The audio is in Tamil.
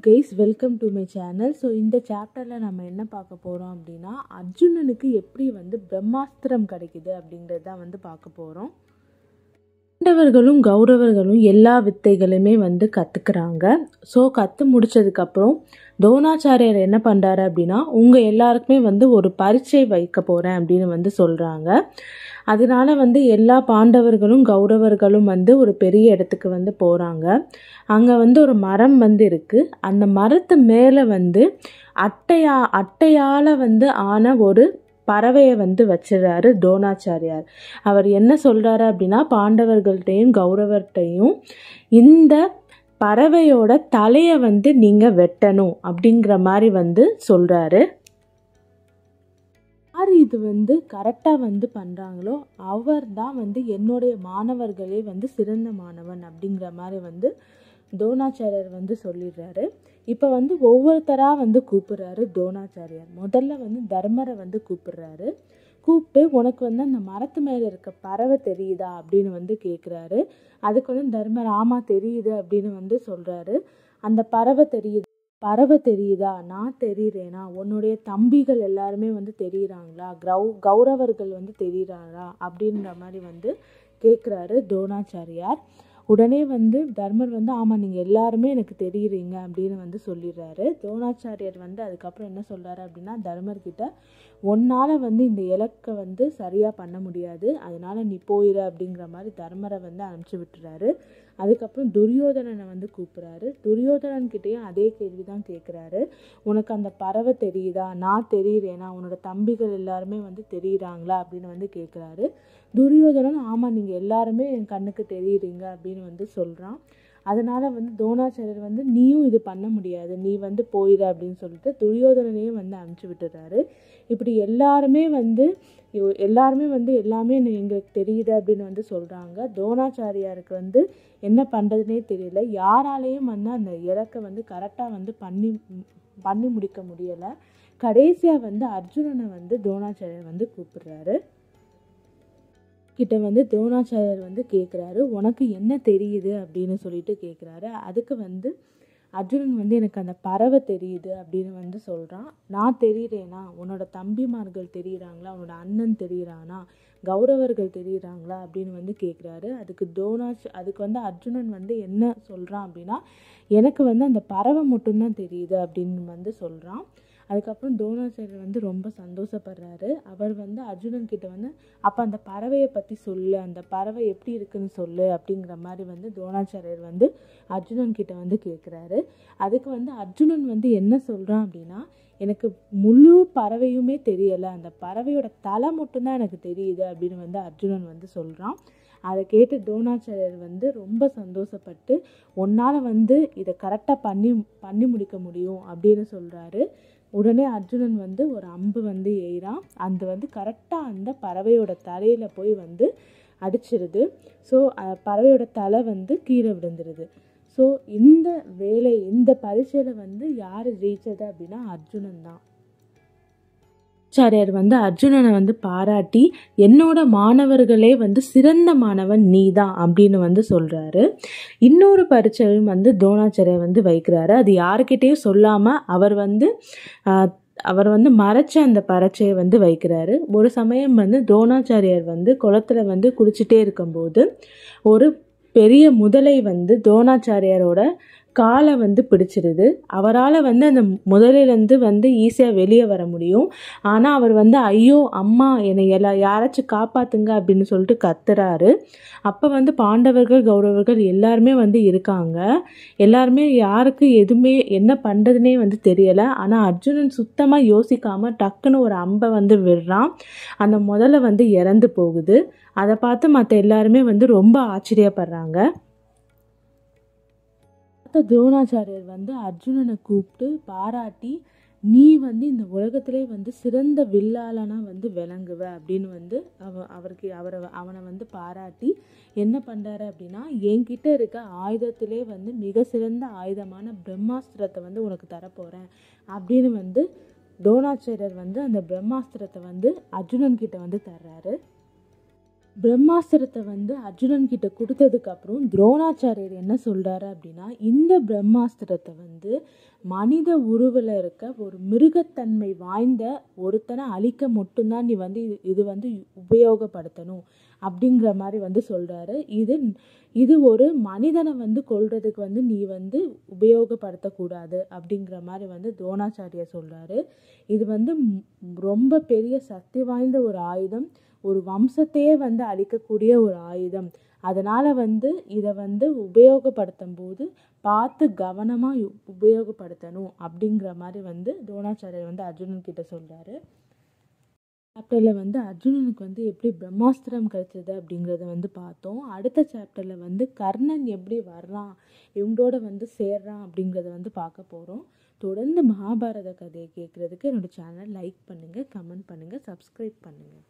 Guys welcome to my channel. So இந்த சாப்டரில் நம்ம என்ன பார்க்க போகிறோம் அப்படின்னா, அர்ஜுனனுக்கு எப்படி பிரம்மாஸ்திரம் கிடைக்குது அப்படிங்கிறது தான் பார்க்க போகிறோம். பாண்டவர்களும் கௌரவர்களும் எல்லா வித்தைகளுமே கற்றுக்குறாங்க. ஸோ கற்று முடித்ததுக்கப்புறம் துரோணாச்சாரியர் என்ன பண்ணுறாரு அப்படின்னா, உங்கள் எல்லாருக்குமே ஒரு பரீட்சை வைக்க போகிறேன் அப்படின்னு சொல்கிறாங்க. அதனால எல்லா பாண்டவர்களும் கௌரவர்களும் ஒரு பெரிய இடத்துக்கு போகிறாங்க. அங்கே ஒரு மரம் இருக்குது. அந்த மரத்து மேலே அட்டையால் ஆன ஒரு பறவையை வச்சிடறாரு துரோணாச்சாரியார். அவர் என்ன சொல்கிறாரு அப்படின்னா, பாண்டவர்கள்ட்டையும் கௌரவர்கிட்டையும் இந்த பறவையோட தலையை நீங்கள் வெட்டணும் அப்படிங்கிற மாதிரி சொல்கிறாரு. யார் இது கரெக்டாக பண்ணுறாங்களோ அவர் தான் என்னுடைய மாணவர்களே சிறந்த மாணவன் அப்படிங்கிற மாதிரி துரோணாச்சாரியார் சொல்லிடுறாரு. இப்போ ஒவ்வொருத்தராக கூப்பிடுறாரு துரோணாச்சாரியார். முதல்ல தர்மரை கூப்பிடுறாரு. கூப்பிட்டு உனக்கு அந்த மரத்து மேலே இருக்க பறவை தெரியுதா அப்படின்னு கேட்குறாரு. அதுக்கு தர்மர் ஆமாம் தெரியுது அப்படின்னு சொல்கிறாரு. அந்த பறவை தெரியுதா? நான் தெரியுறேனா? உன்னுடைய தம்பிகள் எல்லாருமே தெரியுறாங்களா? கௌரவர்கள் தெரியுறாங்களா அப்படின்ற மாதிரி கேட்குறாரு துரோணாச்சாரியார். உடனே தர்மர் ஆமாம் நீங்கள் எல்லாருமே எனக்கு தெரியுறீங்க அப்படின்னு சொல்லிடுறாரு. துரோணாச்சாரியர் அதுக்கப்புறம் என்ன சொல்கிறாரு அப்படின்னா, தர்மர்கிட்ட உன்னால் இந்த இலக்கை சரியாக பண்ண முடியாது, அதனால் நீ போயிரு அப்படிங்கிற மாதிரி தர்மரை அனுப்பிச்சி விட்டுறாரு. அதுக்கப்புறம் துரியோதனனை கூப்பிட்றாரு. துரியோதனன்கிட்டையும் அதே கேள்வி தான் கேட்குறாரு. உனக்கு அந்த பறவை தெரியுதா? நான் தெரியுறேனா? உன்னோட தம்பிகள் எல்லாருமே தெரியுறாங்களா அப்படின்னு கேட்குறாரு. துரியோதனன் ஆமாம் நீங்கள் எல்லாருமே என் கண்ணுக்கு தெரியுறீங்க அப்படின்னு சொல்கிறான். அதனால் துரோணாச்சாரியர் நீயும் இது பண்ண முடியாது, நீ போயிடு அப்படின்னு சொல்லிட்டு துரியோதனனையும் அனுப்பிச்சி விட்டுறாரு. இப்படி எல்லாருமே எல்லாமே எங்களுக்கு தெரியுது அப்படின்னு சொல்கிறாங்க. துரோணாச்சாரியாருக்கு என்ன பண்ணுறதுனே தெரியல. யாராலையும் அந்த இலக்கை கரெக்டாக பண்ணி முடிக்க முடியலை. கடைசியாக அர்ஜுனனை துரோணாச்சாரியர் கூப்பிடுறாரு. கிட்ட துரோணாச்சாரியர் கேட்குறாரு, உனக்கு என்ன தெரியுது அப்படின்னு சொல்லிட்டு கேட்குறாரு. அதுக்கு அர்ஜுனன் எனக்கு அந்த பறவை தெரியுது அப்படின்னு சொல்கிறான். நான் தெரியுறேனா? உன்னோட தம்பிமார்கள் தெரியுறாங்களா? உன்னோட அண்ணன் தெரியுறானா? கௌரவர்கள் தெரியுறாங்களா அப்படின்னு கேட்குறாரு. அதுக்கு அர்ஜுனன் என்ன சொல்கிறான் அப்படின்னா, எனக்கு அந்த பறவை மட்டும்தான் தெரியுது அப்படின்னு சொல்கிறான். அதுக்கப்புறம் துரோணாச்சாரியர் ரொம்ப சந்தோஷப்படுறாரு. அவர் அர்ஜுனன் கிட்ட அப்போ அந்த பறவையை பற்றி சொல்லு, அந்த பறவை எப்படி இருக்குன்னு சொல்லு அப்படிங்கிற மாதிரி துரோணாச்சாரியர் அர்ஜுனன் கிட்ட கேட்குறாரு. அதுக்கு அர்ஜுனன் என்ன சொல்கிறான் அப்படின்னா, எனக்கு முழு பறவையுமே தெரியலை, அந்த பறவையோட தலை மட்டும்தான் எனக்கு தெரியுது அப்படின்னு அர்ஜுனன் சொல்கிறான். அதை கேட்டு துரோணாச்சாரியர் ரொம்ப சந்தோஷப்பட்டு உன்னால் இதை கரெக்டாக பண்ணி முடிக்க முடியும் அப்படின்னு சொல்கிறாரு. உடனே அர்ஜுனன் ஒரு அம்பு எய்கிறான். அந்த கரெக்டாக அந்த பறவையோட தலையில் போய் அடிச்சிருது. ஸோ பறவையோட தலை கீழே விழுந்துருது. ஸோ இந்த பரீட்சையில் யார் ஜெயிச்சது அப்படின்னா அர்ஜுனன் தான். ஆச்சாரியார் அர்ஜுனனை பாராட்டி என்னோட மாணவர்களே சிறந்த மாணவன் நீ தான் அப்படின்னு சொல்கிறாரு. இன்னொரு பரீட்சையும் துரோணாச்சாரியார் வைக்கிறாரு. அது யாருக்கிட்டேயும் சொல்லாமல் அவர் மறைச்ச அந்த பரீட்சையை வைக்கிறாரு. ஒரு சமயம் துரோணாச்சாரியார் குளத்துல குளிச்சுட்டே இருக்கும்போது ஒரு பெரிய முதலை துரோணாச்சாரியாரோட காலை பிடிச்சிருது. அவரால் அந்த முதலிலேருந்து ஈஸியாக வெளியே வர முடியும். ஆனால் அவர் ஐயோ அம்மா என்னை யாராச்சும் காப்பாற்றுங்க அப்படின்னு சொல்லிட்டு கத்துறாரு. அப்போ பாண்டவர்கள் கௌரவர்கள் எல்லாருமே இருக்காங்க. எல்லாருமே யாருக்கு எதுவுமே என்ன பண்ணுறதுனே தெரியலை. ஆனால் அர்ஜுனன் சுத்தமாக யோசிக்காமல் டக்குன்னு ஒரு அம்பை விடுறான். அந்த முதல்ல இறந்து போகுது. அதை பார்த்து மற்ற எல்லாருமே ரொம்ப ஆச்சரியப்படுறாங்க. துரோணாச்சாரியர் அர்ஜுனனை கூப்பிட்டு பாராட்டி நீ இந்த உலகத்திலே சிறந்த வில்லாளனா விளங்குவ அப்படின்னு அவனை பாராட்டி என்ன பண்ணுறாரு அப்படின்னா, என்கிட்ட இருக்க ஆயுதத்திலே மிக சிறந்த ஆயுதமான பிரம்மாஸ்திரத்தை உனக்கு தரப்போகிறேன் அப்படின்னு துரோணாச்சாரியர் அந்த பிரம்மாஸ்திரத்தை அர்ஜுனன் கிட்ட தர்றாரு. பிரம்மாஸ்திரத்தை வந்து அர்ஜுனன் கிட்ட கொடுத்ததுக்கப்புறம் துரோணாச்சாரியர் என்ன சொல்கிறாரு அப்படின்னா, இந்த பிரம்மாஸ்திரத்தை வந்து மனித உருவில் இருக்க ஒரு மிருகத்தன்மை வாய்ந்த ஒருத்தனை அழிக்க மட்டும்தான் நீ வந்து இது வந்து உபயோகப்படுத்தணும் அப்படிங்கிற மாதிரி வந்து சொல்கிறாரு. இது ஒரு மனிதனை வந்து கொல்றதுக்கு வந்து நீ வந்து உபயோகப்படுத்தக்கூடாது அப்படிங்கிற மாதிரி வந்து துரோணாச்சாரியர் சொல்கிறாரு. இது வந்து ரொம்ப பெரிய சக்தி வாய்ந்த ஒரு ஆயுதம், ஒரு வம்சத்தையே வந்து அழிக்கக்கூடிய ஒரு ஆயுதம். அதனால் வந்து இதை வந்து உபயோகப்படுத்தும் போது பார்த்து கவனமாக உபயோகப்படுத்தணும் அப்படிங்கிற மாதிரி வந்து துரோணாச்சாரியர் வந்து அர்ஜுனன் கிட்ட சொல்கிறாரு. சாப்டரில் வந்து அர்ஜுனனுக்கு வந்து எப்படி பிரம்மாஸ்திரம் கிடைச்சது அப்படிங்கிறத வந்து பார்த்தோம். அடுத்த சாப்டரில் வந்து கர்ணன் எப்படி வர்றான், இவங்களோட வந்து சேர்றான் அப்படிங்கிறத வந்து பார்க்க போகிறோம். தொடர்ந்து மகாபாரத கதையை கேட்குறதுக்கு என்னோடய சேனல் லைக் பண்ணுங்கள், கமெண்ட் பண்ணுங்கள், சப்ஸ்கிரைப் பண்ணுங்கள்.